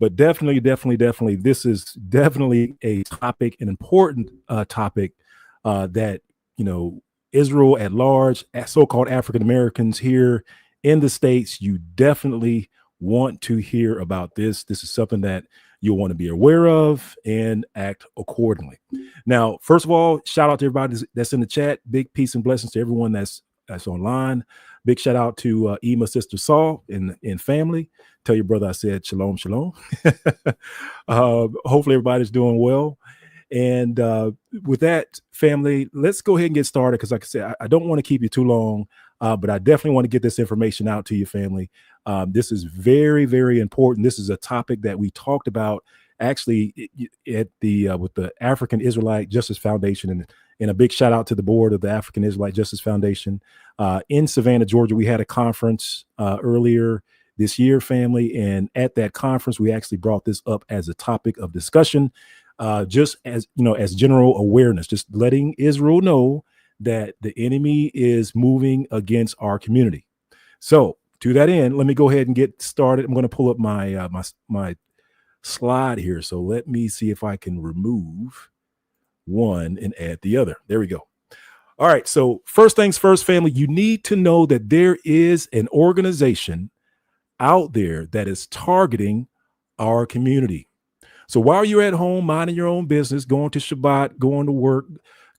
But definitely, this is definitely a topic, an important topic that Israel at large, so-called African Americans here in the States, you definitely want to hear about this. This is something that you'll want to be aware of and act accordingly. Now, first of all, shout out to everybody that's in the chat. Big peace and blessings to everyone that's online. Big shout out to Ema, Sister Saul, and family. Tell your brother I said shalom, shalom. Hopefully everybody's doing well. And with that, family, let's go ahead and get started because, like I said, I don't want to keep you too long, but I definitely want to get this information out to you, family. This is very, very important. This is a topic that we talked about actually at the with the African Israelite Justice Foundation, and a big shout out to the board of the African Israelite Justice Foundation in Savannah, Georgia. We had a conference earlier this year, family, and at that conference, we actually brought this up as a topic of discussion. Just as as general awareness, just letting Israel know that the enemy is moving against our community. So to that end, let me go ahead and get started. I'm going to pull up my my slide here. So let me see if I can remove one and add the other. There we go. All right. So first things first, family, you need to know that there is an organization out there that is targeting our community. So while you're at home, minding your own business, going to Shabbat, going to work,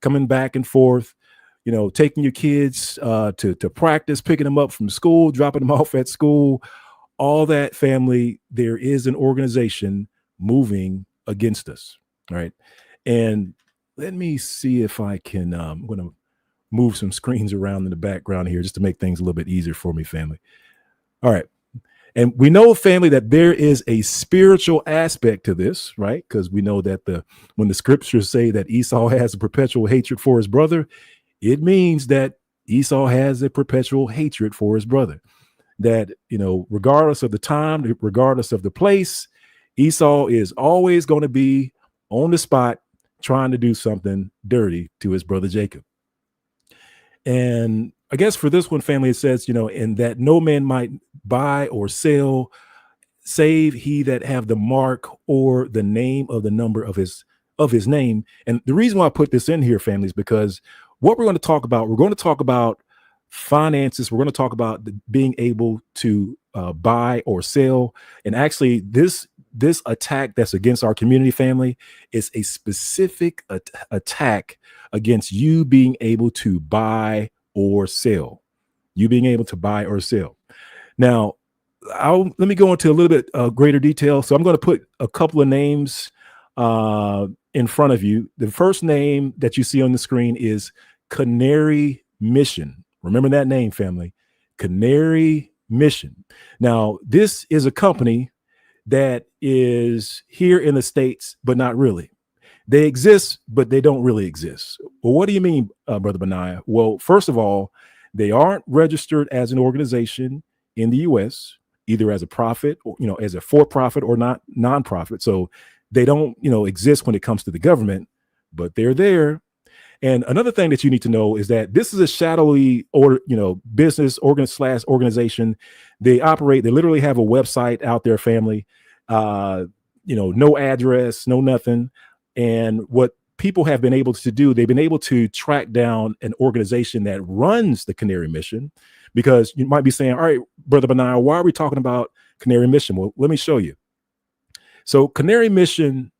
coming back and forth, taking your kids to practice, picking them up from school, dropping them off at school, all that, family, there is an organization moving against us. All right. And let me see if I can, I'm going to move some screens around in the background here just to make things a little bit easier for me, family. All right. And we know, family, that there is a spiritual aspect to this, right? Because we know that when the scriptures say that Esau has a perpetual hatred for his brother, it means that Esau has a perpetual hatred for his brother. That, regardless of the time, regardless of the place, Esau is always going to be on the spot trying to do something dirty to his brother Jacob. And I guess for this one, family, it says, and that no man might buy or sell, save he that have the mark or the name of the number of his name. And the reason why I put this in here, family, is because what we're going to talk about finances. We're going to talk about being able to buy or sell. And actually, this attack that's against our community, family, is a specific attack against you being able to buy or sell. You being able to buy or sell. Now, let me go into a little bit greater detail. So I'm going to put a couple of names in front of you. The first name that you see on the screen is Canary Mission. Remember that name, family. Canary Mission. Now, this is a company that is here in the States, but not really. They exist, but they don't really exist. Well, what do you mean, Brother Benaiah? Well, first of all, they aren't registered as an organization in the U.S., either as a profit, or, as a for-profit or not non-profit. So they don't, exist when it comes to the government, but they're there. And another thing that you need to know is that this is a shadowy business organization. They literally have a website out there, family. No address, no nothing. And what people have been able to do, they've been able to track down an organization that runs the Canary Mission, because you might be saying, all right, Brother Benaiah, why are we talking about Canary Mission? Well, let me show you. So Canary Mission,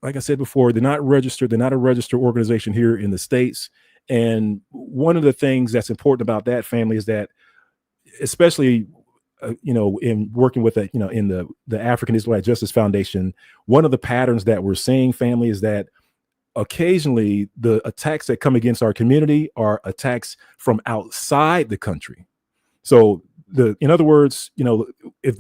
like I said before, they're not registered. They're not a registered organization here in the States. And one of the things that's important about that, family, is that, especially in working with in the African Israelite Justice Foundation, one of the patterns that we're seeing, family, is that occasionally the attacks that come against our community are attacks from outside the country. So in other words, if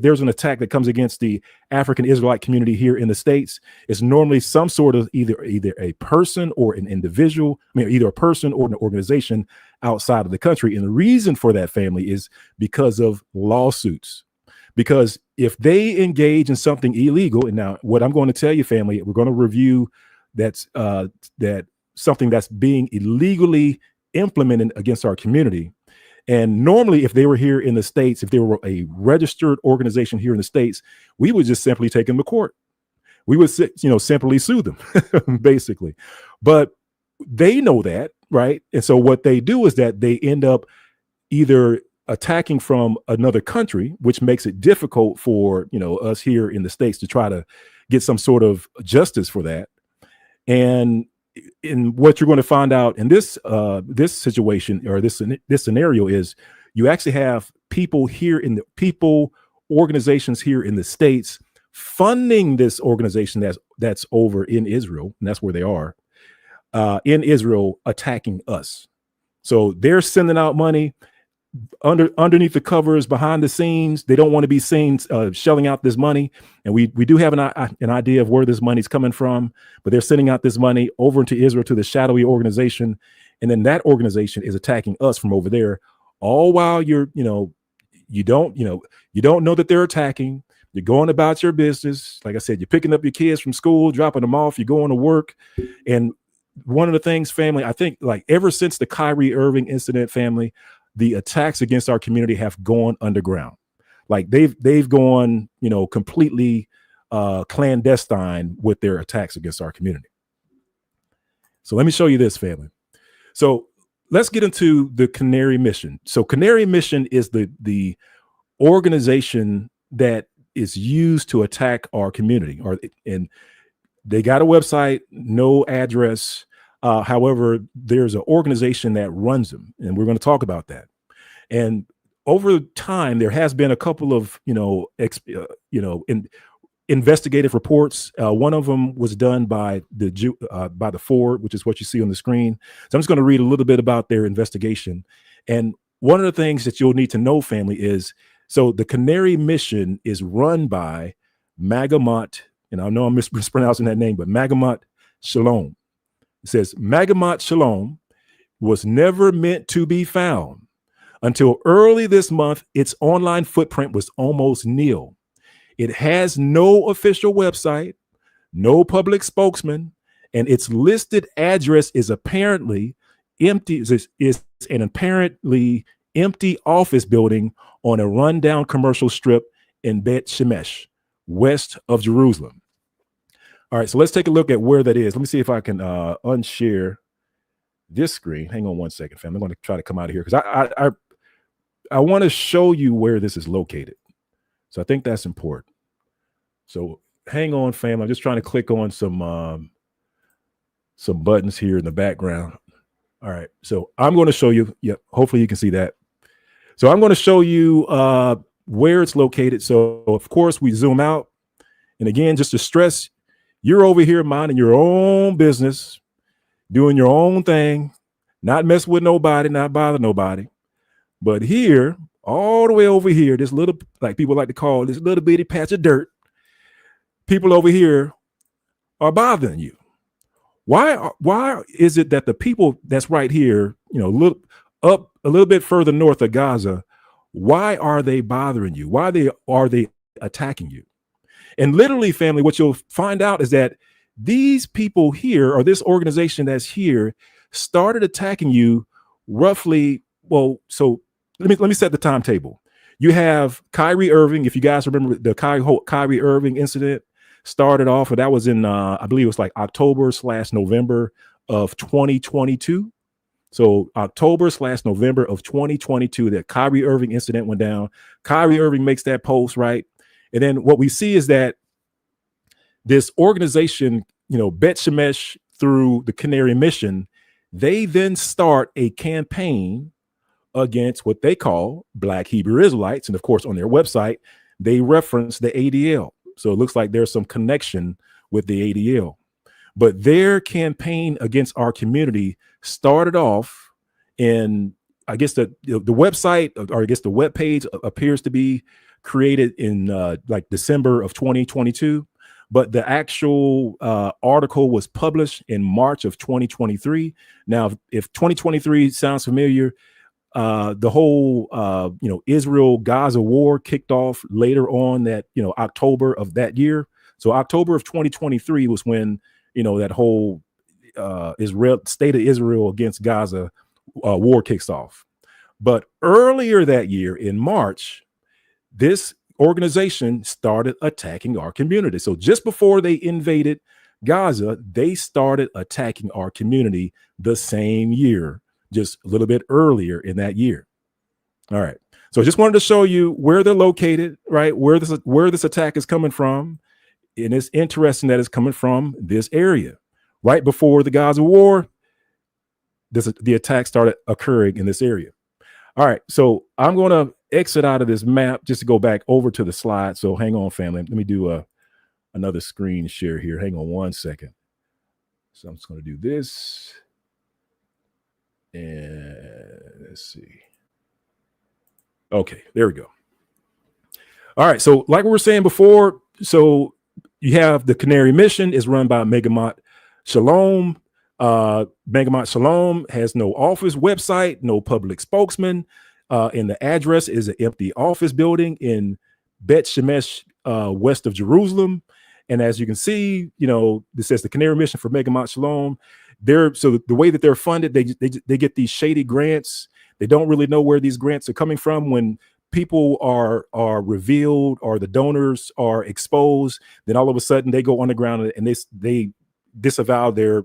there's an attack that comes against the African Israelite community here in the States, it's normally some sort of either a person or an individual, either a person or an organization outside of the country. And the reason for that, family, is because of lawsuits. Because if they engage in something illegal, and now what I'm going to tell you, family, we're going to review that something that's being illegally implemented against our community. And normally, if they were here in the States, if they were a registered organization here in the States, we would just simply take them to court. We would, simply sue them, basically. But they know that, right? And so what they do is that they end up either attacking from another country, which makes it difficult for us here in the States to try to get some sort of justice for that. And in what you're going to find out in this situation, or this scenario, is you actually have people here in the organizations here in the States funding this organization that's over in Israel, and that's where they are in Israel, attacking us. So they're sending out money underneath the covers, behind the scenes. They don't want to be seen shelling out this money, and we do have an idea of where this money's coming from, but they're sending out this money over into Israel to the shadowy organization, and then that organization is attacking us from over there, all while you don't know that they're attacking. You're going about your business. Like I said, you're picking up your kids from school, dropping them off, you're going to work. And one of the things, family, I think, like, ever since the Kyrie Irving incident, family, the attacks against our community have gone underground. Like they've gone, completely clandestine with their attacks against our community. So let me show you this, family. So let's get into the Canary Mission. So Canary Mission is the organization that is used to attack our community, and they got a website, no address. However, there's an organization that runs them, and we're going to talk about that. And over time, there has been a couple of investigative reports. One of them was done by the Ford, which is what you see on the screen. So I'm just going to read a little bit about their investigation. And one of the things that you'll need to know, family, is so the Canary Mission is run by Magamat, and I know I'm mispronouncing that name, but Magamat Shalom. It says Magamat Shalom was never meant to be found. Until early this month, its online footprint was almost nil. It has no official website, no public spokesman, and its listed address is apparently empty. Is an apparently empty office building on a rundown commercial strip in Bet Shemesh, west of Jerusalem. All right, so let's take a look at where that is. Let me see if I can unshare this screen. Hang on one second, fam. I'm going to try to come out of here because I want to show you where this is located. So I think that's important. So hang on, fam. I'm just trying to click on some buttons here in the background. All right, so I'm going to show you. Yeah, hopefully you can see that. So I'm going to show you where it's located. So of course we zoom out, and again, just to stress, you're over here minding your own business, doing your own thing, not messing with nobody, not bother nobody. But here, all the way over here, this little, like people like to call this little bitty patch of dirt, people over here are bothering you. Why is it that the people that's right here, look up a little bit further north of Gaza, why are they bothering you? Why are they attacking you? And literally, family, what you'll find out is that these people here, or this organization that's here, started attacking you roughly. Well, so let me set the timetable. You have Kyrie Irving. If you guys remember the Kyrie Irving incident, started off, and that was in I believe it was like October/November of 2022. So October/November of 2022, that Kyrie Irving incident went down. Kyrie Irving makes that post, right? And then what we see is that this organization, Bet Shemesh, through the Canary Mission, they then start a campaign against what they call Black Hebrew Israelites. And of course, on their website, they reference the ADL. So it looks like there's some connection with the ADL. But their campaign against our community started off in, I guess the website, or I guess the webpage appears to be created in like December of 2022. But the actual article was published in March of 2023. Now, if 2023 sounds familiar, the whole Israel-Gaza war kicked off later on that October of that year. So October of 2023 was when that whole Israel, state of Israel against Gaza war kicks off. But earlier that year in March, this organization started attacking our community. So just before they invaded Gaza, they started attacking our community the same year, just a little bit earlier in that year. All right. So I just wanted to show you where they're located, right? Where this attack is coming from. And it's interesting that it's coming from this area. Right before the Gaza war, the attack started occurring in this area. All right, so I'm going to exit out of this map just to go back over to the slide. So hang on, family. Let me do another screen share here. Hang on one second. So I'm just going to do this. And let's see. Okay, there we go. All right, so like we were saying before, so you have the Canary Mission is run by Megamot Shalom. Megamot Shalom has no office website, no public spokesman, and the address is an empty office building in Bet Shemesh, west of Jerusalem. And as you can see, you know, this says the Canary Mission for Megamot Shalom. So the way that they're funded, they get these shady grants. They don't really know where these grants are coming from. When people are revealed or the donors are exposed, then all of a sudden they go underground and they disavow their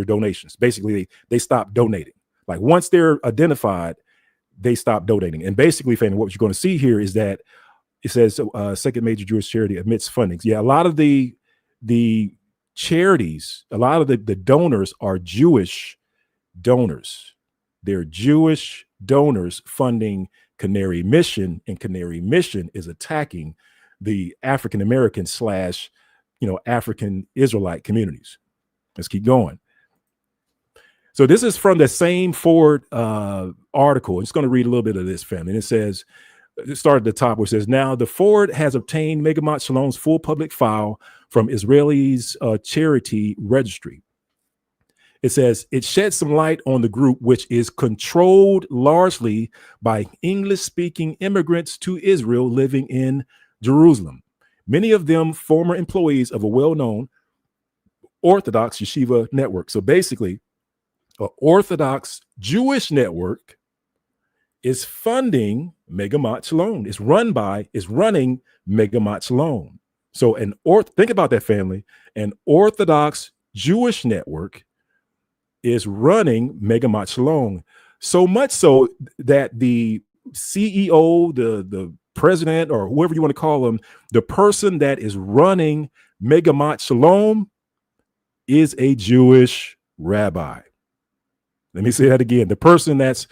donations. Basically, they stop donating. Like once they're identified, they stop donating. And basically, family, what you're going to see here is that it says second major Jewish charity admits fundings. Yeah, a lot of the charities, a lot of the donors are Jewish donors. They're Jewish donors funding Canary Mission, and Canary Mission is attacking the African American / African Israelite communities. Let's keep going. So this is from the same Ford article. I'm just going to read a little bit of this, family. And it says, it started at the top where it says, now the Ford has obtained Megamot Shalom's full public file from Israeli's charity registry. It says, it sheds some light on the group, which is controlled largely by English-speaking immigrants to Israel living in Jerusalem. Many of them former employees of a well-known Orthodox yeshiva network. So basically, an Orthodox Jewish network is funding Megamot Shalom. It's running Megamot Shalom. So think about that, family. An Orthodox Jewish network is running Megamot Shalom. So much so that the CEO, the president, or whoever you want to call them, the person that is running Megamot Shalom is a Jewish rabbi. Let me say that again. The person that's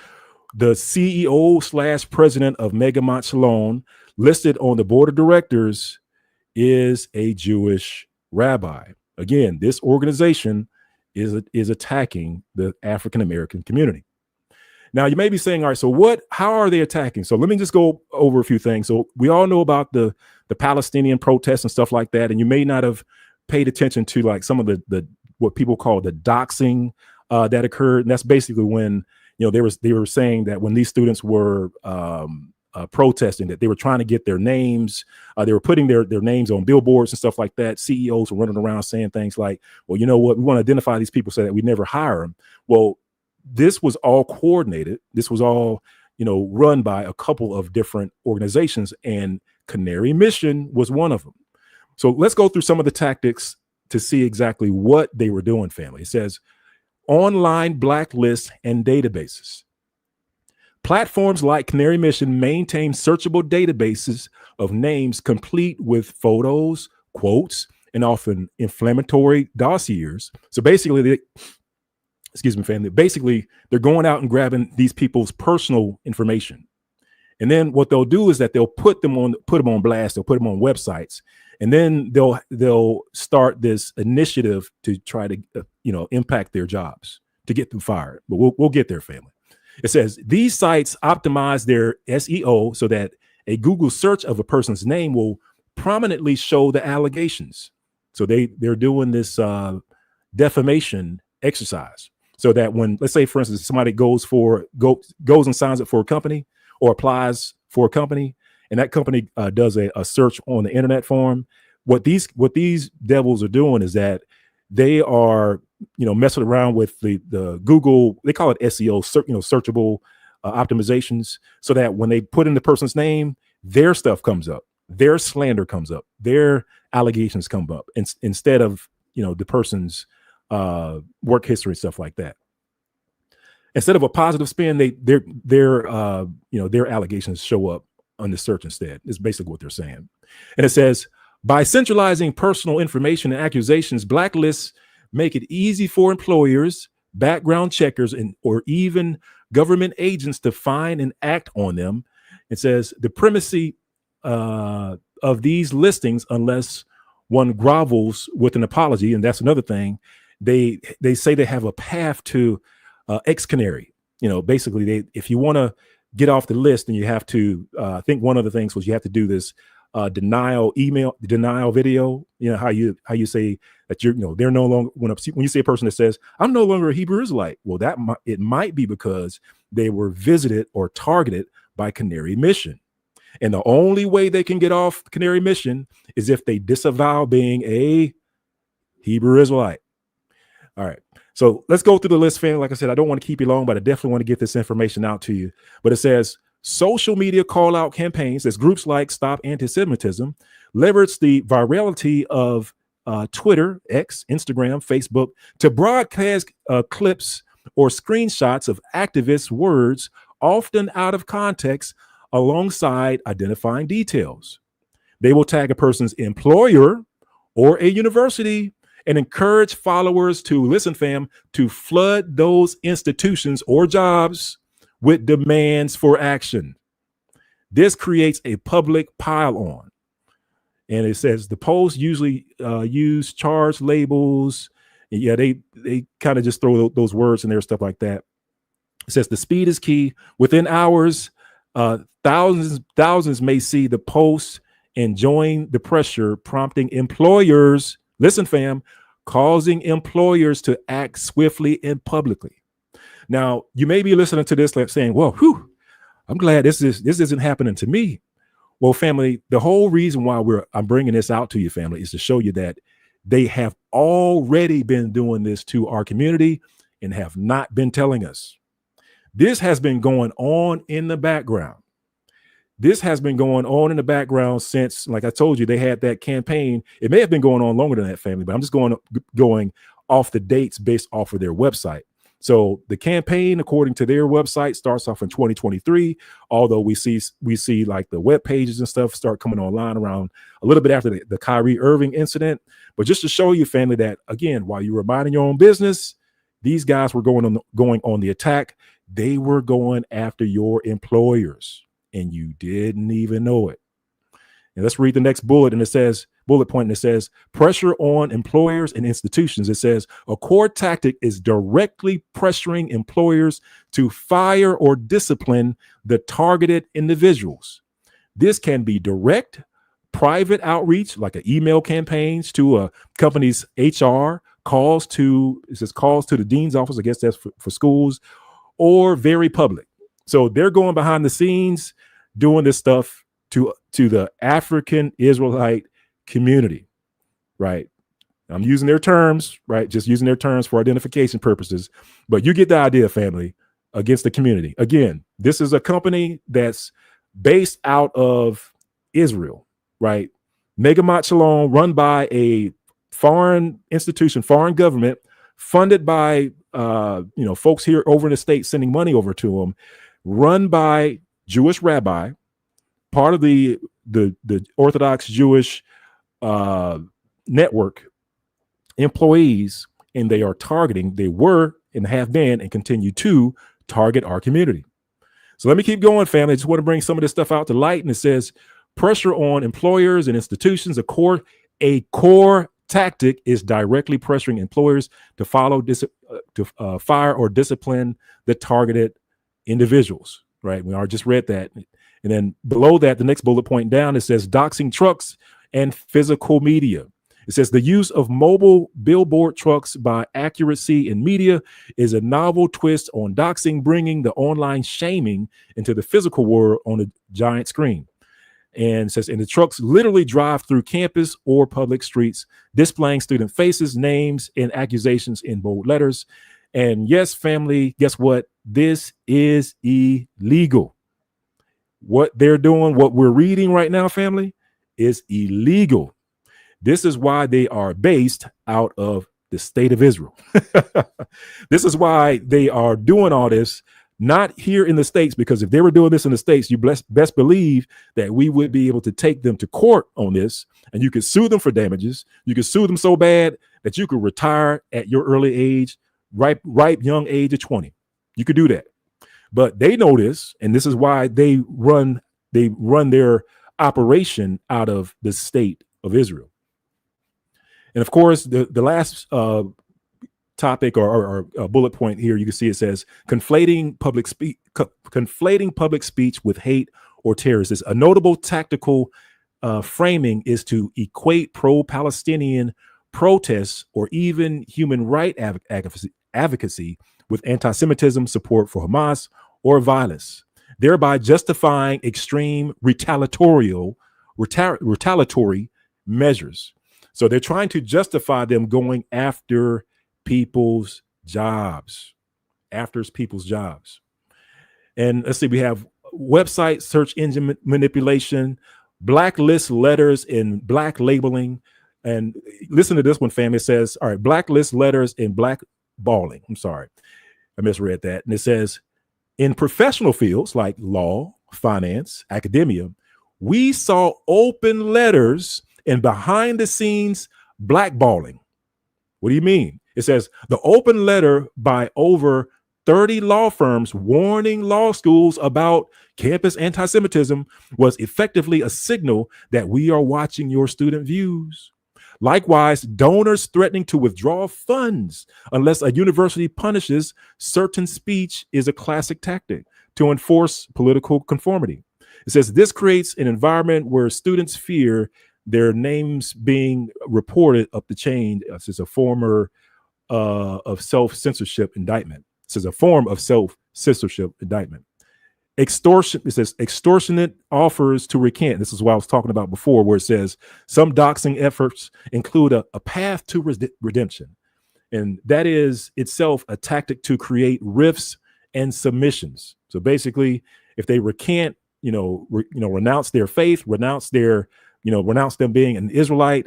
the CEO / president of Megamot Shalom, listed on the board of directors, is a Jewish rabbi. Again, this organization is attacking the African American community. Now, you may be saying, all right, so how are they attacking? So let me just go over a few things. So we all know about the Palestinian protests and stuff like that, and you may not have paid attention to like some of the what people call the doxing that occurred. And that's basically when, they were saying that when these students were protesting, that they were trying to get their names, they were putting their names on billboards and stuff like that. CEOs were running around saying things like, well, you know what, we want to identify these people so that we never hire them. Well, this was all coordinated. This was all, run by a couple of different organizations, and Canary Mission was one of them. So let's go through some of the tactics to see exactly what they were doing, family. It says online blacklists and databases. Platforms like Canary Mission maintain searchable databases of names complete with photos, quotes, and often inflammatory dossiers. So basically, basically they're going out and grabbing these people's personal information. And then what they'll do is that they'll put them on blast, they'll put them on websites, and then they'll start this initiative to try to impact their jobs, to get them fired. But we'll get there, family. It says these sites optimize their SEO so that a Google search of a person's name will prominently show the allegations. So they're doing this defamation exercise, so that when, let's say, for instance, somebody goes and signs up for a company or applies for a company, and that company does a search on the internet for them, what these devils are doing is that they are messing around with the Google, they call it SEO, searchable optimizations, so that when they put in the person's name, their stuff comes up, their slander comes up, their allegations come up, instead of the person's work history and stuff like that. Instead of a positive spin, their allegations show up on the search instead. Is basically what they're saying. And it says, by centralizing personal information and accusations, blacklists make it easy for employers, background checkers, or even government agents to find and act on them. It says the primacy of these listings, unless one grovels with an apology, and that's another thing. They say they have a path to ex canary. Basically, if you want to get off the list, then you have to. I think one of the things was you have to do this denial video. How you say that they're no longer, when you see a person that says I'm no longer a Hebrew Israelite. Well, it might be because they were visited or targeted by Canary Mission. And the only way they can get off Canary Mission is if they disavow being a Hebrew Israelite. All right. So let's go through the list, fam. Like I said, I don't want to keep you long, but I definitely want to get this information out to you. But it says social media call out campaigns, as groups like Stop Anti-Semitism leverage the virality of Twitter, X, Instagram, Facebook to broadcast clips or screenshots of activists' words, often out of context, alongside identifying details. They will tag a person's employer or a university and encourage followers to, listen, fam, to flood those institutions or jobs with demands for action. This creates a public pile-on. And it says the posts usually use charged labels. Yeah, they kind of just throw those words in there, stuff like that. It says the speed is key. Within hours, thousands may see the post and join the pressure, prompting employers, listen, fam, causing employers to act swiftly and publicly. Now, you may be listening to this like saying, well, I'm glad this isn't happening to me. Well, family, the whole reason why I'm bringing this out to you, family, is to show you that they have already been doing this to our community and have not been telling us. This has been going on in the background. This has been going on in the background since, like I told you, they had that campaign. It may have been going on longer than that, family, but I'm just going off the dates based off of their website. So the campaign, according to their website, starts off in 2023, although we see like the web pages and stuff start coming online around a little bit after the Kyrie Irving incident. But just to show you, family, that again, while you were minding your own business, these guys were going on the attack. They were going after your employers, and you didn't even know it. And let's read the next bullet point, and it says pressure on employers and institutions. It says a core tactic is directly pressuring employers to fire or discipline the targeted individuals. This can be direct, private outreach, like an email campaigns to a company's HR, calls to the dean's office. I guess that's for schools, or very public. So they're going behind the scenes doing this stuff to the African Israelite community, right? I'm using their terms, right? Just using their terms for identification purposes, but you get the idea, family, against the community. Again, this is a company that's based out of Israel, right? Megamat Shalom, run by a foreign institution, foreign government, funded by folks here over in the States sending money over to them, run by Jewish rabbi, part of the Orthodox Jewish network employees, and they were and have been and continue to target our community. So let me keep going, family. I just want to bring some of this stuff out to light. And it says pressure on employers and institutions. A core tactic is directly pressuring employers to fire or discipline the targeted individuals, right? We already just read that. And then below that, the next bullet point down, it says doxing trucks and physical media. It says the use of mobile billboard trucks by accuracy in media is a novel twist on doxing, bringing the online shaming into the physical world on a giant screen. And it says, and the trucks literally drive through campus or public streets, displaying student faces, names, and accusations in bold letters. And yes, family, guess what? This is illegal. What they're doing, what we're reading right now, family, is illegal. This is why they are based out of the state of Israel. This is why they are doing all this, not here in the States, because if they were doing this in the States, you best believe that we would be able to take them to court on this, and you could sue them for damages. You could sue them so bad that you could retire at your early age, ripe young age of 20. You could do that. But they know this, and this is why they run their operation out of the state of Israel. And of course, the last topic or bullet point here, you can see it says conflating public speech with hate or terrorists. A notable tactical framing is to equate pro-Palestinian protests or even human rights advocacy with anti-Semitism, support for Hamas, or violence, thereby justifying extreme retaliatory measures. So they're trying to justify them going after people's jobs, And let's see, we have website search engine manipulation, blacklist letters and black labeling. And listen to this one, fam. It says, all right, blacklist letters and blackballing. I'm sorry, I misread that. And it says, in professional fields like law, finance, academia, we saw open letters and behind the scenes blackballing. What do you mean? It says the open letter by over 30 law firms warning law schools about campus anti-Semitism was effectively a signal that we are watching your student views. Likewise, donors threatening to withdraw funds unless a university punishes certain speech is a classic tactic to enforce political conformity. It says this creates an environment where students fear their names being reported up the chain. This is a form of self-censorship indictment. This is a form of self-censorship indictment. Extortion, it says extortionate offers to recant. This is what I was talking about before, where it says some doxing efforts include a path to redemption. And that is itself a tactic to create rifts and submissions. So basically, if they recant, renounce their faith, renounce them being an Israelite,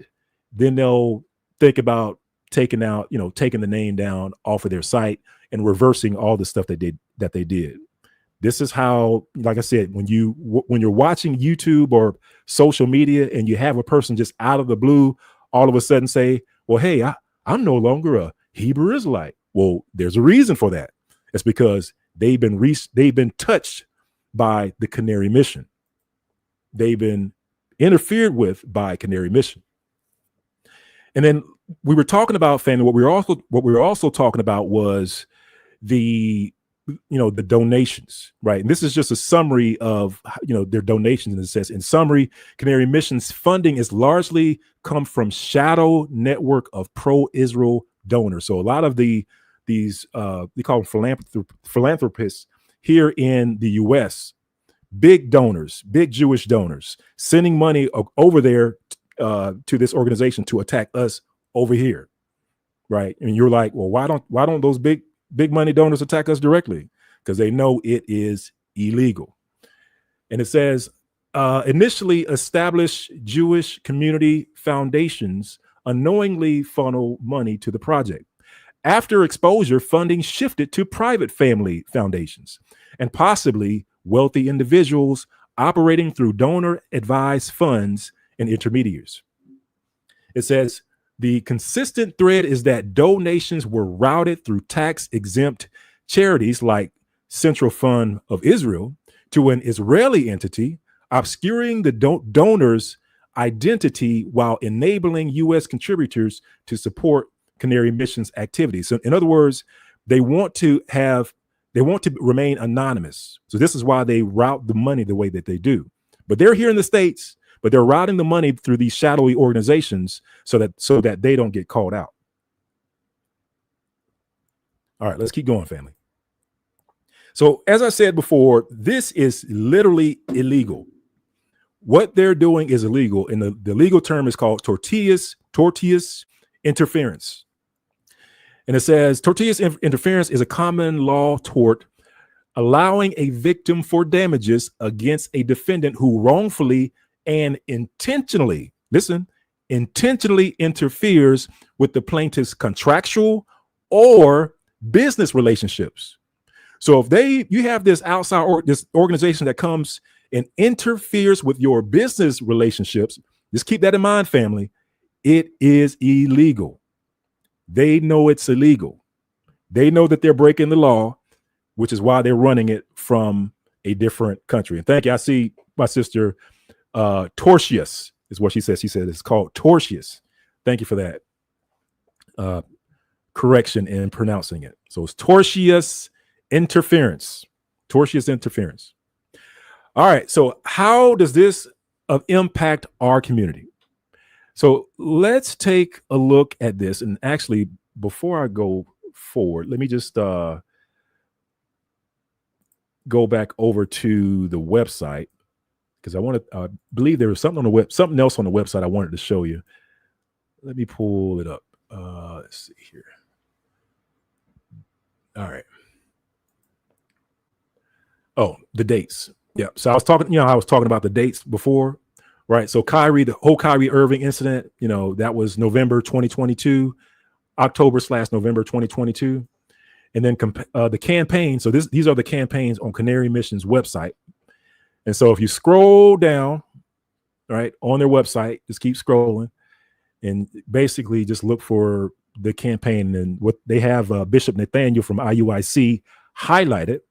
then they'll think about taking the name down off of their site and reversing all the stuff that they did. This is how, like I said, when you're watching YouTube or social media and you have a person just out of the blue all of a sudden say, well, hey, I'm no longer a Hebrew Israelite. Well, there's a reason for that. It's because they've been touched by the Canary Mission. They've been interfered with by Canary Mission. And then we were talking about, family, what we were also talking about was the donations, right? And this is just a summary of, their donations. And it says, in summary, Canary Mission's funding is largely come from shadow network of pro-Israel donors. So a lot of these we call them philanthropists here in the U.S., big donors, big Jewish donors, sending money over there to this organization to attack us over here, right? And you're like, well, why don't those big money donors attack us directly? Because they know it is illegal. And it says, initially established Jewish community foundations unknowingly funnel money to the project. After exposure, funding shifted to private family foundations and possibly wealthy individuals operating through donor-advised funds and intermediaries. It says, the consistent thread is that donations were routed through tax-exempt charities like Central Fund of Israel to an Israeli entity, obscuring the donor's identity while enabling U.S. contributors to support Canary Mission's activities. So in other words, they want to remain anonymous. So this is why they route the money the way that they do. But they're here in the States, but they're routing the money through these shadowy organizations so that they don't get called out. All right, let's keep going, family. So as I said before, this is literally illegal. What they're doing is illegal, and the legal term is called tortious interference. And it says tortious interference is a common law tort allowing a victim for damages against a defendant who wrongfully and intentionally, listen, intentionally interferes with the plaintiff's contractual or business relationships. So if you have this outside or this organization that comes and interferes with your business relationships, just keep that in mind, family. It is illegal. They know it's illegal. They know that they're breaking the law, which is why they're running it from a different country. And thank you. I see my sister, tortious is what she says. She said it's called tortious. Thank you for that correction in pronouncing it. So it's tortious interference. Tortious interference. All right. So how does this impact our community? So let's take a look at this. And actually, before I go forward, let me just go back over to the website, because I believe there was something else on the website I wanted to show you. Let me pull it up. Let's see here. All right. Oh, the dates. Yeah. So I was talking about the dates before, right? So the whole Kyrie Irving incident, that was November 2022, October/November 2022. And then the campaign. So these are the campaigns on Canary Mission's website. And so if you scroll down, right, on their website, just keep scrolling and basically just look for the campaign, and what they have Bishop Nathaniel from IUIC highlighted.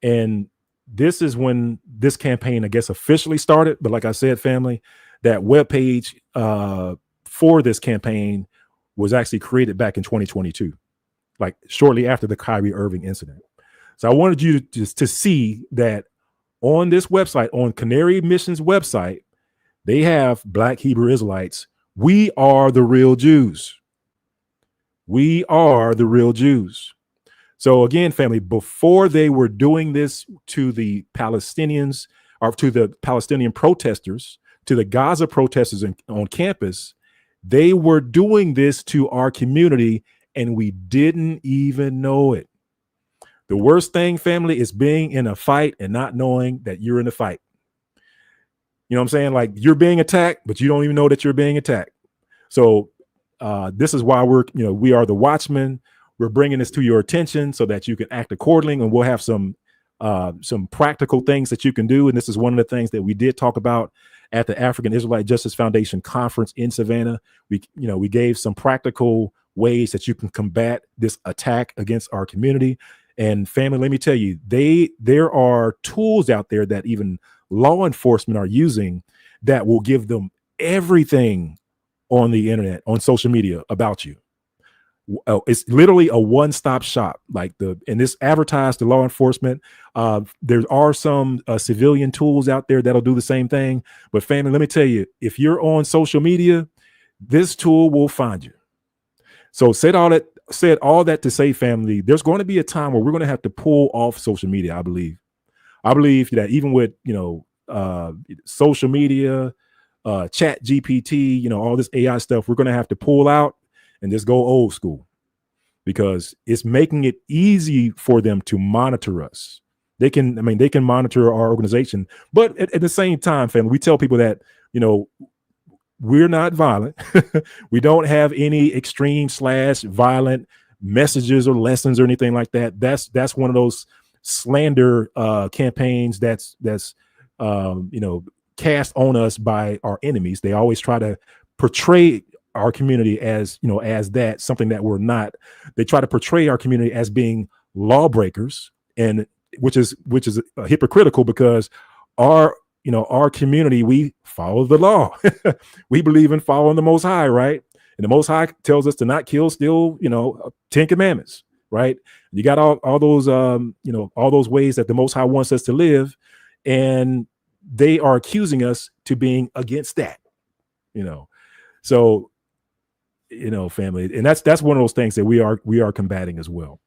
And this is when this campaign, I guess, officially started. But like I said, family, that webpage for this campaign was actually created back in 2022, like shortly after the Kyrie Irving incident. So I wanted you to see that on this website, on Canary Mission's website, they have Black Hebrew Israelites. We are the real Jews. We are the real Jews. So again, family, before they were doing this to the Palestinians, or to the Palestinian protesters, to the Gaza protesters on campus, they were doing this to our community, and we didn't even know it. The worst thing, family, is being in a fight and not knowing that you're in a fight. You know what I'm saying? Like, you're being attacked, but you don't even know that you're being attacked. So this is why we are the watchmen. We're bringing this to your attention so that you can act accordingly, and we'll have some practical things that you can do. And this is one of the things that we did talk about at the African Israelite Justice Foundation conference in Savannah. We gave some practical ways that you can combat this attack against our community. And family, let me tell you, there are tools out there that even law enforcement are using that will give them everything on the internet, on social media about you. It's literally a one-stop shop. And this advertised to law enforcement. There are some civilian tools out there that'll do the same thing. But family, let me tell you, if you're on social media, this tool will find you. So said all that to say, family, there's going to be a time where we're going to have to pull off social media. I believe that even with social media, chat GPT, all this AI stuff, we're going to have to pull out and just go old school, because it's making it easy for them to monitor us. They can monitor our organization, but at the same time, family, we tell people that, we're not violent. We don't have any extreme / violent messages or lessons or anything like that. That's one of those slander campaigns that's cast on us by our enemies. They always try to portray our community as that something that we're not. They try to portray our community as being lawbreakers, and which is hypocritical, because our community, we follow the law. We believe in following the Most High, right? And the Most High tells us to not kill, steal, 10 commandments, right? You got all those all those ways that the Most High wants us to live, and they are accusing us to being against that. So family, and that's one of those things that we are combating as well.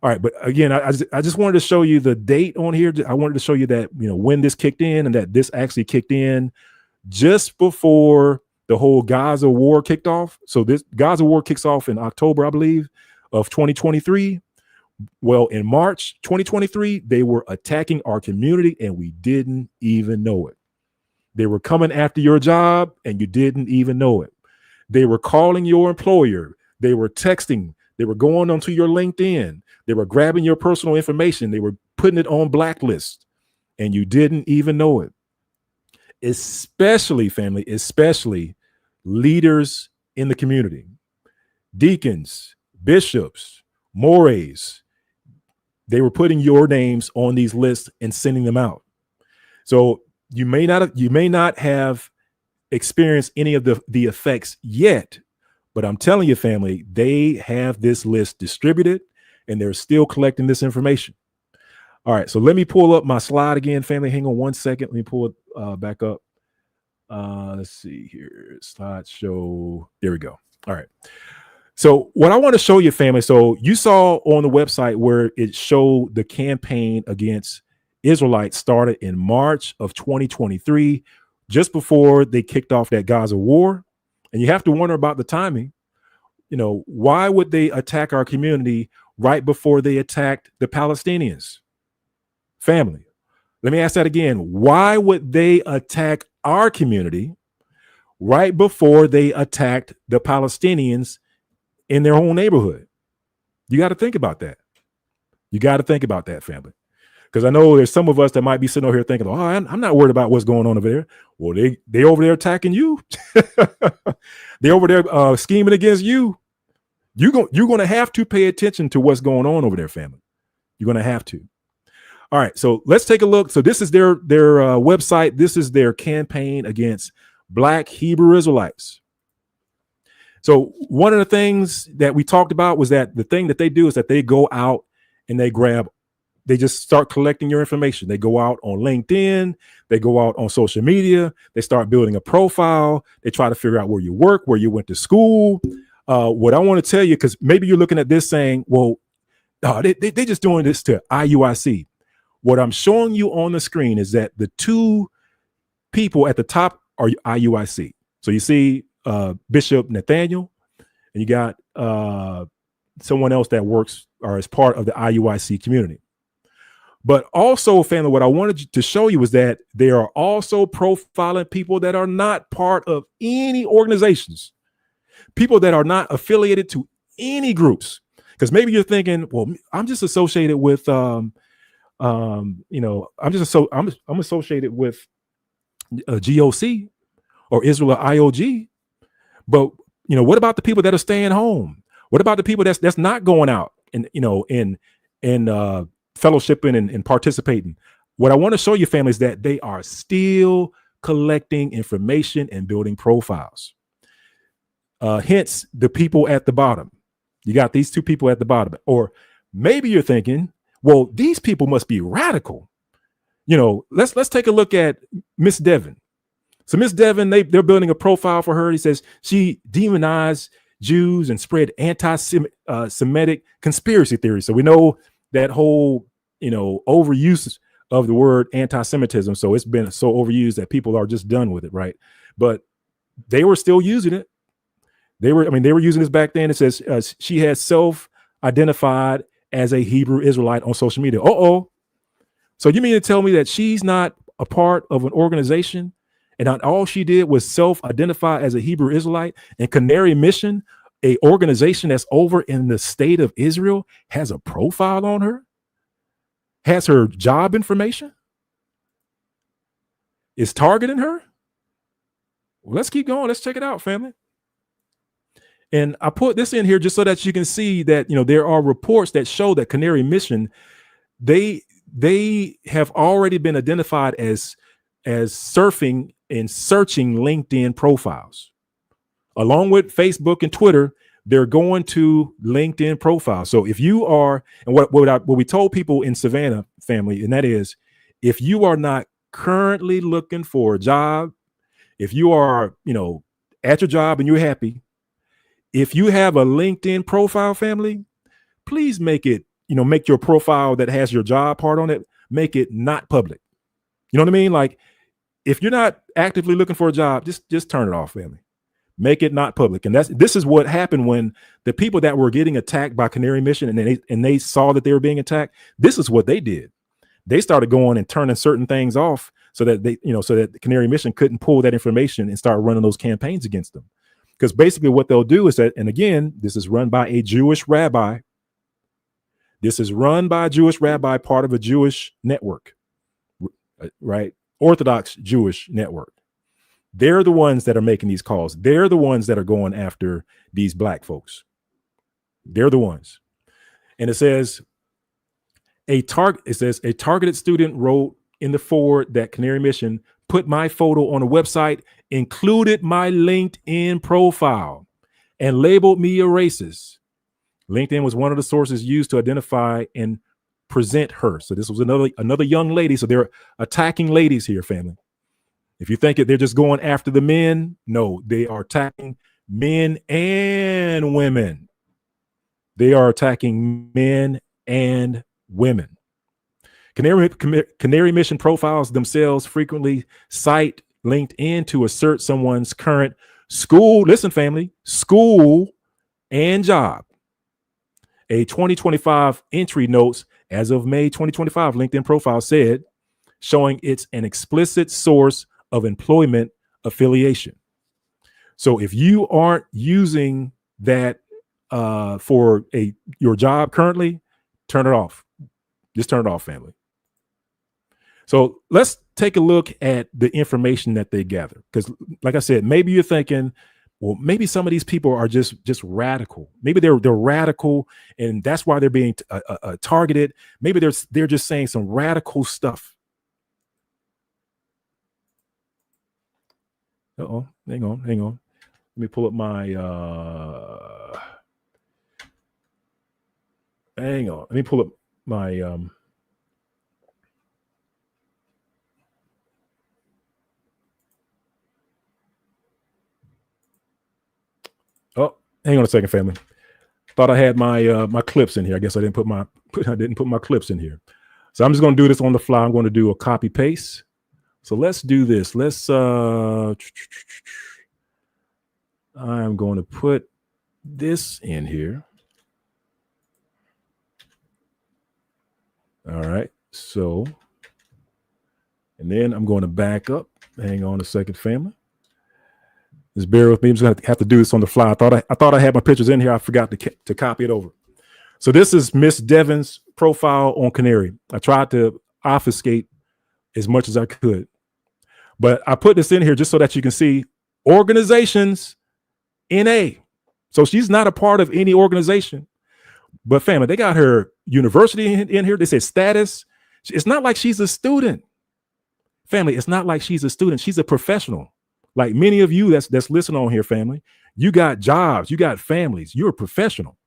All right, but again, I just wanted to show you the date on here. I wanted to show you that when this kicked in, and that this actually kicked in just before the whole Gaza war kicked off. So this Gaza war kicks off in October, I believe, of 2023. Well, in March 2023, they were attacking our community and we didn't even know it. They were coming after your job and you didn't even know it. They were calling your employer. They were texting. They were going onto your LinkedIn. They were grabbing your personal information. They were putting it on blacklists and you didn't even know it. Especially, family, especially leaders in the community, deacons, bishops, mores. They were putting your names on these lists and sending them out. So you may not have experienced any of the effects yet, but I'm telling you, family, they have this list distributed and they're still collecting this information. All right, so let me pull up my slide again, family. Hang on one second. Let me pull it back up. Let's see here, slideshow. There we go. All right. So what I want to show you, family, so you saw on the website where it showed the campaign against Israelites started in March of 2023, just before they kicked off that Gaza war. And you have to wonder about the timing. You know, why would they attack our community right before they attacked the Palestinians? Family, let me ask that again. Why would they attack our community right before they attacked the Palestinians in their own neighborhood? You got to think about that. You got to think about that, family. Because I know there's some of us that might be sitting over here thinking, oh, I'm not worried about what's going on over there. Well, they over there attacking you. They over there scheming against you. You're going to have to pay attention to what's going on over there, family. You're going to have to. All right, so let's take a look. So this is their website. This is their campaign against Black Hebrew Israelites. So one of the things that we talked about was that the thing that they do is that they go out and they just start collecting your information. They go out on LinkedIn. They go out on social media. They start building a profile. They try to figure out where you work, where you went to school. What I want to tell you, because maybe you're looking at this saying, well, they just doing this to IUIC. What I'm showing you on the screen is that the two people at the top are IUIC. So you see Bishop Nathaniel, and you got someone else that works or is part of the IUIC community. But also, family, what I wanted to show you is that they are also profiling people that are not part of any organizations, people that are not affiliated to any groups. Because maybe you're thinking, well, I'm just associated with I'm associated with GOC or Israel IOG, but what about the people that are staying home? What about the people that's not going out and in fellowshipping and participating? What I want to show you, family, is that they are still collecting information and building profiles. Hence the people at the bottom. You got these two people at the bottom, or maybe you're thinking, well, these people must be radical. Let's take a look at Miss Devon. So Miss Devon, they're building a profile for her. He says she demonized Jews and spread anti-Semitic conspiracy theories. So we know that whole, overuse of the word anti-Semitism. So it's been so overused that people are just done with it, right? But they were still using it. They were using this back then. It says she has self-identified as a Hebrew Israelite on social media. So you mean to tell me that she's not a part of an organization and not all she did was self-identify as a Hebrew Israelite, and Canary Mission, a organization that's over in the state of Israel, has a profile on her, has her job information, is targeting her? Well, let's keep going. Let's check it out, family. And I put this in here just so that you can see that, there are reports that show that Canary Mission, they have already been identified as surfing and searching LinkedIn profiles. Along with Facebook and Twitter, they're going to LinkedIn profiles. So if you are, and what we told people in Savannah, family, and that is, if you are not currently looking for a job, if you are, at your job and you're happy, if you have a LinkedIn profile, family, please make it, make your profile that has your job part on it, make it not public. You know what I mean? Like, if you're not actively looking for a job, just turn it off, family. Make it not public. And this is what happened when the people that were getting attacked by Canary Mission and they saw that they were being attacked. This is what they did. They started going and turning certain things off so that so that the Canary Mission couldn't pull that information and start running those campaigns against them. Because basically what they'll do is that, and again, this is run by a Jewish rabbi. This is run by a Jewish rabbi, part of a Jewish network, right? Orthodox Jewish network. They're the ones that are making these calls. They're the ones that are going after these black folks. They're the ones. And it says a targeted student wrote in the forward that Canary Mission put my photo on a website, included my LinkedIn profile, and labeled me a racist. LinkedIn was one of the sources used to identify and present her. So this was another young lady. So they're attacking ladies here, family. If you think they're just going after the men, no, they are attacking men and women. They are attacking men and women. Canary Mission profiles themselves frequently cite LinkedIn to assert someone's current school, listen, family, school and job. A 2025 entry notes, as of May 2025, LinkedIn profile said, showing it's an explicit source of employment affiliation. So if you aren't using that for your job currently, turn it off. Just turn it off, family. So let's take a look at the information that they gather. Because like I said, maybe you're thinking, well, maybe some of these people are just radical. Maybe they're radical, and that's why they're being targeted. Maybe they're just saying some radical stuff. Uh-oh, hang on. Let me pull up my hang on. Let me pull up my oh, hang on a second, family. Thought I had my my clips in here. I guess I didn't put my clips in here. So I'm just going to do this on the fly. I'm going to do a copy paste. So let's do this. Let's I'm going to put this in here. All right. So, and then I'm going to back up. Hang on a second, family. Just bear with me. I'm just going to have to do this on the fly. I thought I had my pictures in here. I forgot to copy it over. So this is Miss Devon's profile on Canary. I tried to obfuscate as much as I could, but I put this in here just so that you can see organizations NA. So she's not a part of any organization. But family, they got her university in here. They said status. It's not like she's a student. Family, it's not like she's a student. She's a professional. Like many of you that's listening on here, family. You got jobs, you got families, you're a professional.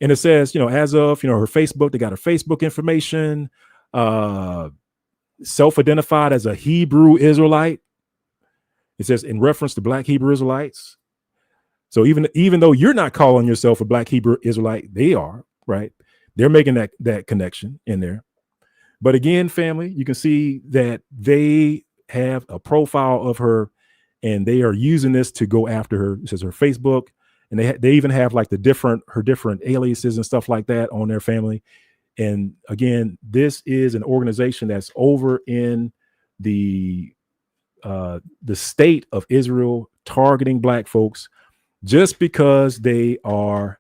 And it says, as of, her Facebook, they got her Facebook information, self-identified as a Hebrew Israelite. It says in reference to Black Hebrew Israelites. So even though you're not calling yourself a Black Hebrew Israelite, they are, right? They're making that connection in there. But again, family, you can see that they have a profile of her and they are using this to go after her. It says her Facebook, and they even have like her different aliases and stuff like that on their family. And again, this is an organization that's over in the state of Israel, targeting Black folks just because they are,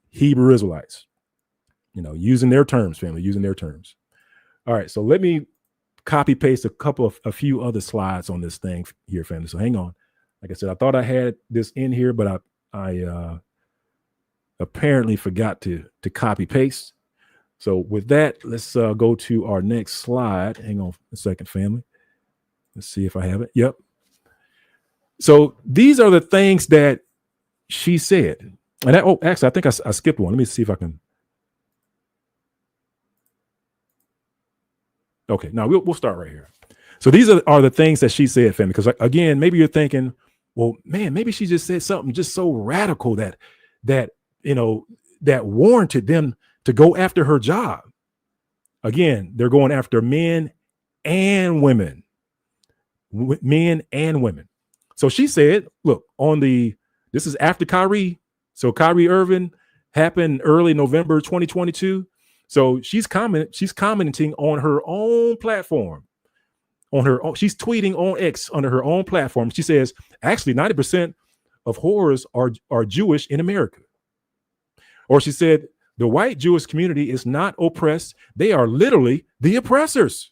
Hebrew Israelites, using their terms, family, using their terms. All right. So let me copy paste a few other slides on this thing here, family. So hang on. Like I said, I thought I had this in here, but I apparently forgot to copy paste. So with that, let's go to our next slide. Hang on a second, family. Let's see if I have it. Yep. So these are the things that she said. And actually, I think I skipped one. Let me see if I can. Okay, now we'll start right here. So these are the things that she said, family. Because again, maybe you're thinking, well, man, maybe she just said something just so radical that warranted them to go after her job. Again, they're going after men and women. Men and women. So she said, look, this is after Kyrie. So Kyrie Irving happened early November 2022. So she's commenting on her own platform. She's tweeting on X under her own platform. She says, actually, 90% of whores are Jewish in America. Or she said, the white Jewish community is not oppressed. They are literally the oppressors.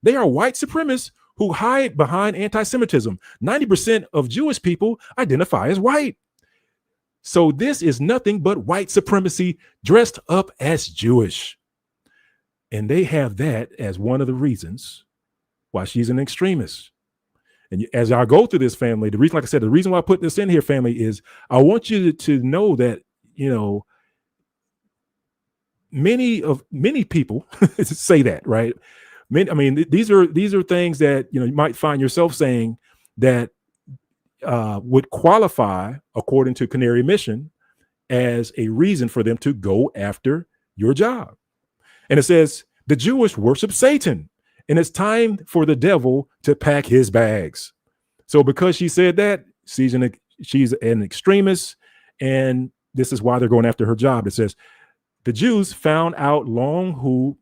They are white supremacists who hide behind anti-Semitism. 90% of Jewish people identify as white. So this is nothing but white supremacy dressed up as Jewish. And they have that as one of the reasons why she's an extremist. And as I go through this, family, the reason, like I said, the reason why I put this in here, family, is I want you to know that, many people say that, right? These are things that you might find yourself saying that would qualify, according to Canary Mission, as a reason for them to go after your job. And it says the Jewish worship Satan, and it's time for the devil to pack his bags. So because she said that, she's an extremist, and this is why they're going after her job. It says the Jews found out long who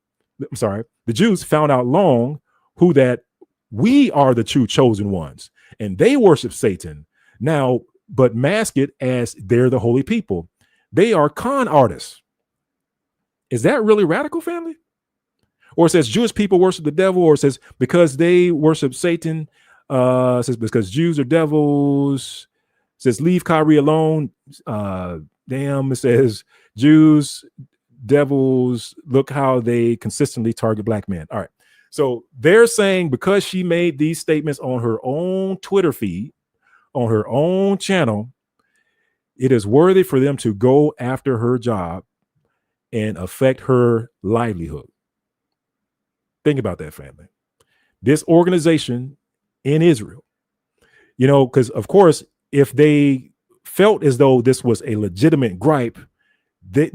that we are the true chosen ones, and they worship Satan now, but mask it as they're the holy people. They are con artists. Is that really radical, family? Or it says Jewish people worship the devil, or it says because they worship Satan, it says because Jews are devils. It says leave Kyrie alone. It says Jews, devils, look how they consistently target black men. All right. So they're saying because she made these statements on her own Twitter feed, on her own channel, it is worthy for them to go after her job and affect her livelihood. Think about that, family. This organization in Israel, because of course, if they felt as though this was a legitimate gripe, that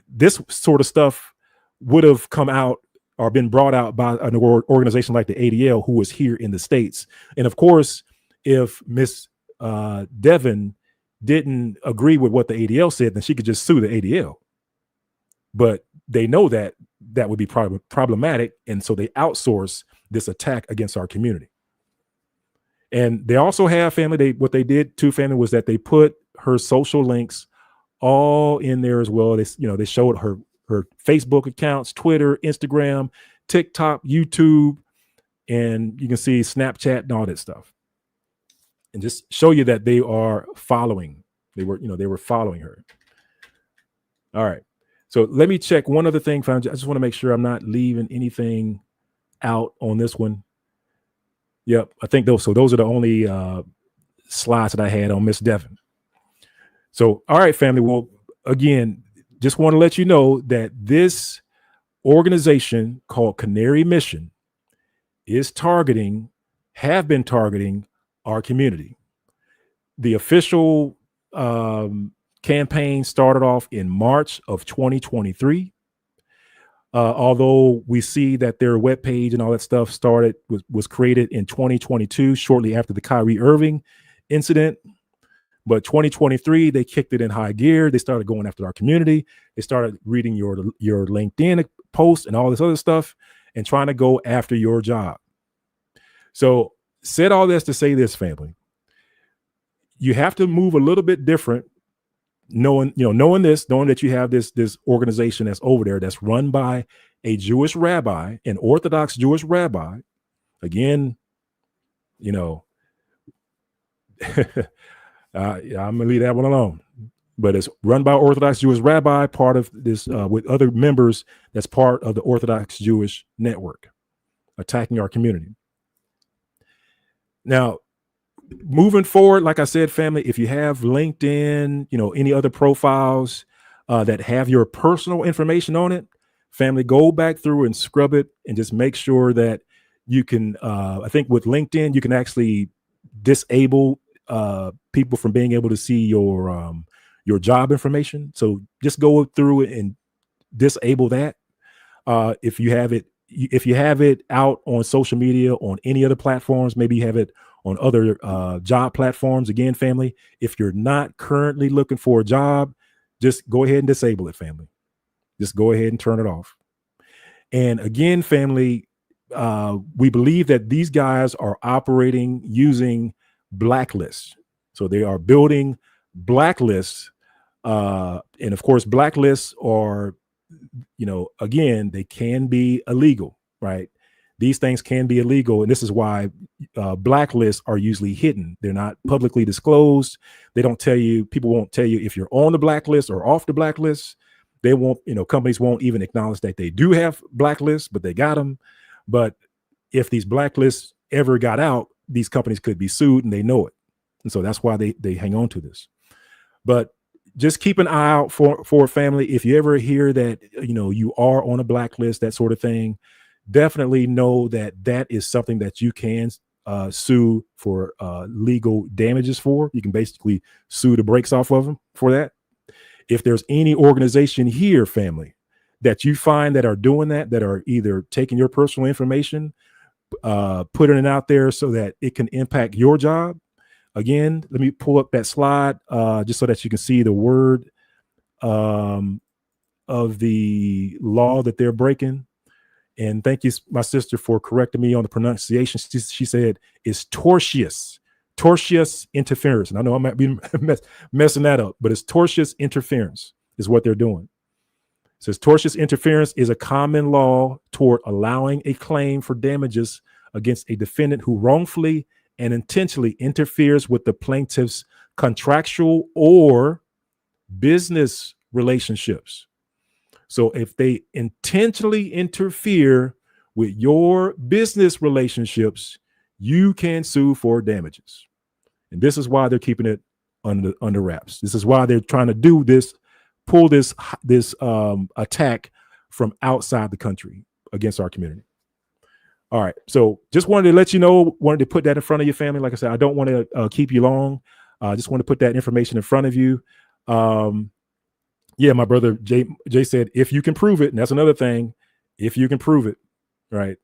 this sort of stuff would have come out or been brought out by an organization like the ADL, who was here in the States. And of course, if Miss Devin didn't agree with what the ADL said, then she could just sue the ADL. But they know that would be problematic, and so they outsource this attack against our community. And they also have, family, what they did to family was that they put her social links all in there as well. They showed her Facebook accounts, Twitter, Instagram, TikTok, YouTube, and you can see Snapchat and all that stuff. And just show you that they are following. They were following her. All right. So let me check one other thing. I just want to make sure I'm not leaving anything out on this one. Yep, I think those are the only slides that I had on Miss Devin. So, all right, family. Well, again, just want to let you know that this organization called Canary Mission have been targeting our community. The official campaign started off in March of 2023. Although we see that their webpage and all that stuff was created in 2022, shortly after the Kyrie Irving incident. But 2023, they kicked it in high gear. They started going after our community. They started reading your LinkedIn posts and all this other stuff and trying to go after your job. So said all this to say this, family. You have to move a little bit different, knowing that you have this organization that's over there that's run by a Jewish rabbi, an Orthodox Jewish rabbi. Again, I'm gonna leave that one alone. But it's run by Orthodox Jewish rabbi, part of this with other members that's part of the Orthodox Jewish network, attacking our community. Now, moving forward, like I said, family, if you have LinkedIn, any other profiles that have your personal information on it, family, go back through and scrub it and just make sure that you can, I think with LinkedIn, you can actually disable people from being able to see your job information. So just go through it and disable that. If you have it, if you have it out on social media, on any other platforms, maybe you have it on other job platforms. Again, family, if you're not currently looking for a job, just go ahead and disable it, family. Just go ahead and turn it off. And again, family, we believe that these guys are operating using blacklists. So they are building blacklists. And of course, blacklists are, again, they can be illegal, right? These things can be illegal. And this is why blacklists are usually hidden. They're not publicly disclosed. They don't tell you, people won't tell you if you're on the blacklist or off the blacklist. They won't, companies won't even acknowledge that they do have blacklists, but they got them. But if these blacklists ever got out, these companies could be sued, and they know it. And so that's why they hang on to this. But just keep an eye out for a family. If you ever hear that, you are on a blacklist, that sort of thing, definitely know that that is something that you can sue for legal damages for. You can basically sue the brakes off of them for that. If there's any organization here, family, that you find that are doing that are either taking your personal information, putting it out there so that it can impact your job. Again, let me pull up that slide just so that you can see the word of the law that they're breaking. And thank you, my sister, for correcting me on the pronunciation. She said it's tortious interference. And I know I might be messing that up, but it's tortious interference is what they're doing. It says tortious interference is a common law toward allowing a claim for damages against a defendant who wrongfully and intentionally interferes with the plaintiff's contractual or business relationships. So if they intentionally interfere with your business relationships, you can sue for damages. And this is why they're keeping it under wraps. This is why they're trying to do this, pull this attack from outside the country against our community. All right. So just wanted to let you know, wanted to put that in front of your family. Like I said, I don't want to keep you long. I just want to put that information in front of you. Yeah, my brother Jay said, if you can prove it, and that's another thing, if you can prove it, right?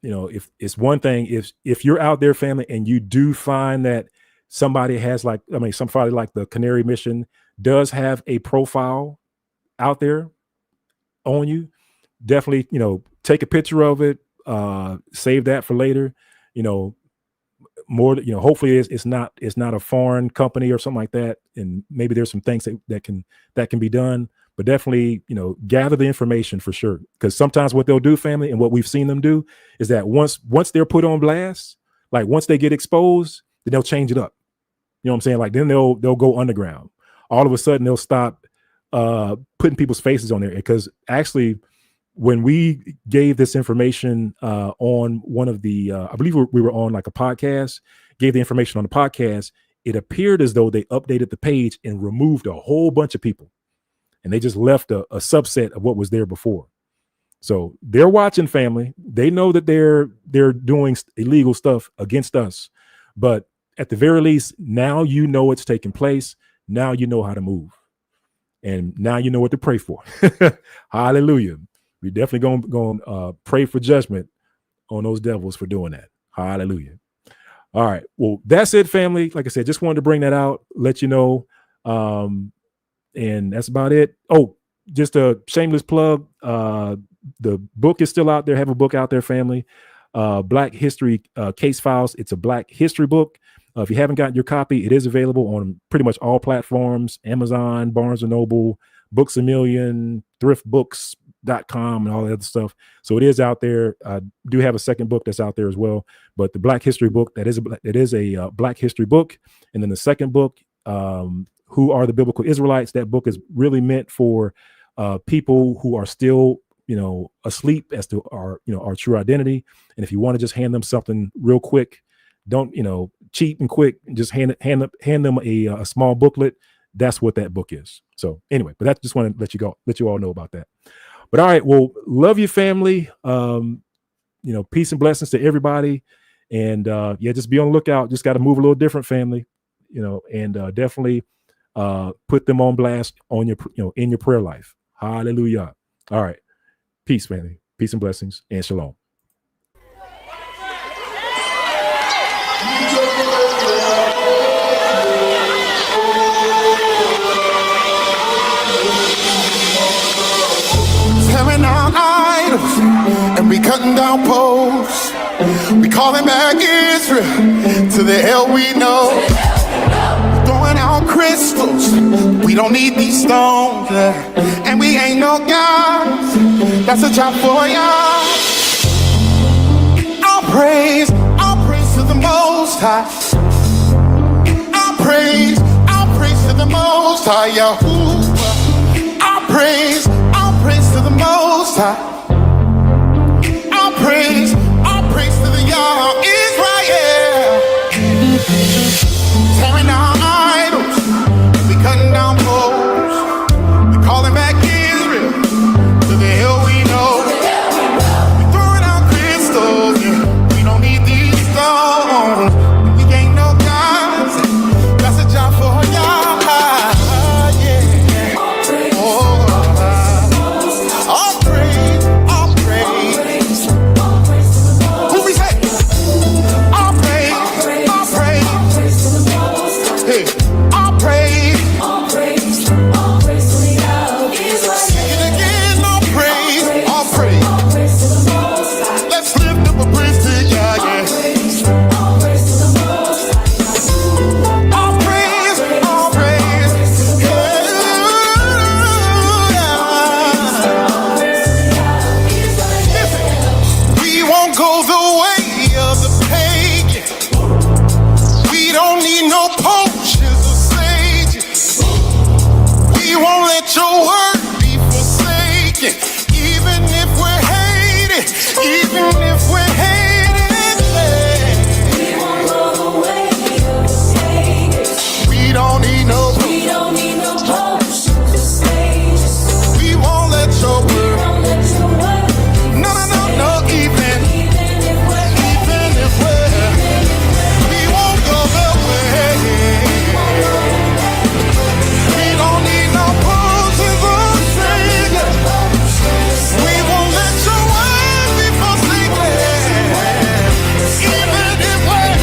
If it's one thing, if you're out there, family, and you do find that somebody has somebody like the Canary Mission does have a profile out there on you, definitely, take a picture of it, save that for later, hopefully it's not a foreign company or something like that. And maybe there's some things that can be done, but definitely, gather the information for sure. Because sometimes what they'll do, family, and what we've seen them do is that once they're put on blast, like once they get exposed, then they'll change it up. You know what I'm saying? Like then they'll go underground. All of a sudden they'll stop putting people's faces on there. Because actually, when we gave this information on one of the, I believe we were on like a podcast, gave the information on the podcast, it appeared as though they updated the page and removed a whole bunch of people. And they just left a subset of what was there before. So they're watching, family. They know that they're doing illegal stuff against us. But at the very least, now you know it's taking place. Now you know how to move. And now you know what to pray for. Hallelujah. We're definitely going to pray for judgment on those devils for doing that. Hallelujah. All right. Well, that's it, family. Like I said, just wanted to bring that out, let you know. And that's about it. Oh, just a shameless plug. The book is still out there. Have a book out there, family. Black History Case Files. It's a Black History book. If you haven't gotten your copy, it is available on pretty much all platforms: Amazon, Barnes & Noble, Books A Million, thriftbooks.com, and all that other stuff. So it is out there. I do have a second book that's out there as well. But the Black History book, it is a Black History book. And then the second book, Who Are the Biblical Israelites? That book is really meant for people who are still, asleep as to our true identity. And if you want to just hand them something real quick, don't, cheap and quick, and just hand them a small booklet. That's what that book is. So anyway, but that's just want to let you all know about that. But all right, well, love you, family. Peace and blessings to everybody. And just be on the lookout. Just got to move a little different, family. And definitely put them on blast on your, in your prayer life. Hallelujah. All right. Peace, family. Peace and blessings, and shalom. Tearing down idols and we cutting down poles. We calling back Israel to the hell we know. Throwing out crystals, we don't need these stones, and we ain't no gods. That's a job for y'all. All praise to the Most High. All praise to the Most High, Yahuwah. All praise to the Most High. All praise to the Yah Israel. Tearing down idols, we cutting down poles. We calling back Israel to the hell we know. We throwing out crystals, yeah. We don't need these stones. We ain't no gods. That's a job for y'all. Yeah. All praise. Who we say? All praise. Hey, all praise. Sing it again, all praise. Let's lift up a praise to Yah, yeah. All praise. Listen, we won't go the way of the pagan. We don't need no potions or sages. We won't let your word be forsaken. Even if we're hated. We don't need no we won't let your word. No, even if we're we won't go the way. We don't need no potions or saviors. We won't let your word be forsaken. Even if we're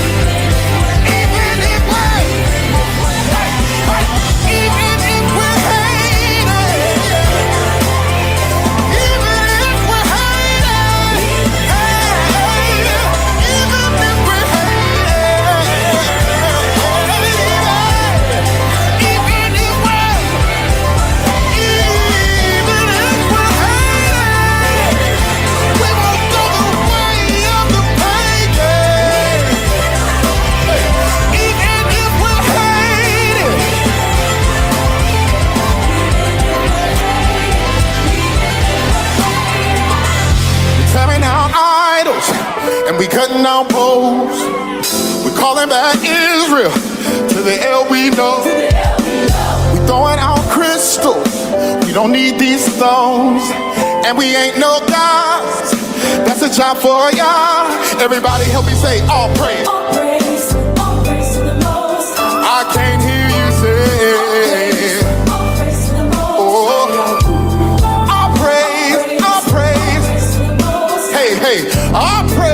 we cutting down poles. We're calling back Israel to the hell we know. We throwing out crystals. We don't need these stones, and we ain't no gods. That's a job for y'all. Everybody help me say all praise. All praise to the Most High. I can't hear you say. All praise to the Most High. Oh, all praise. To the Most High. Hey, all praise.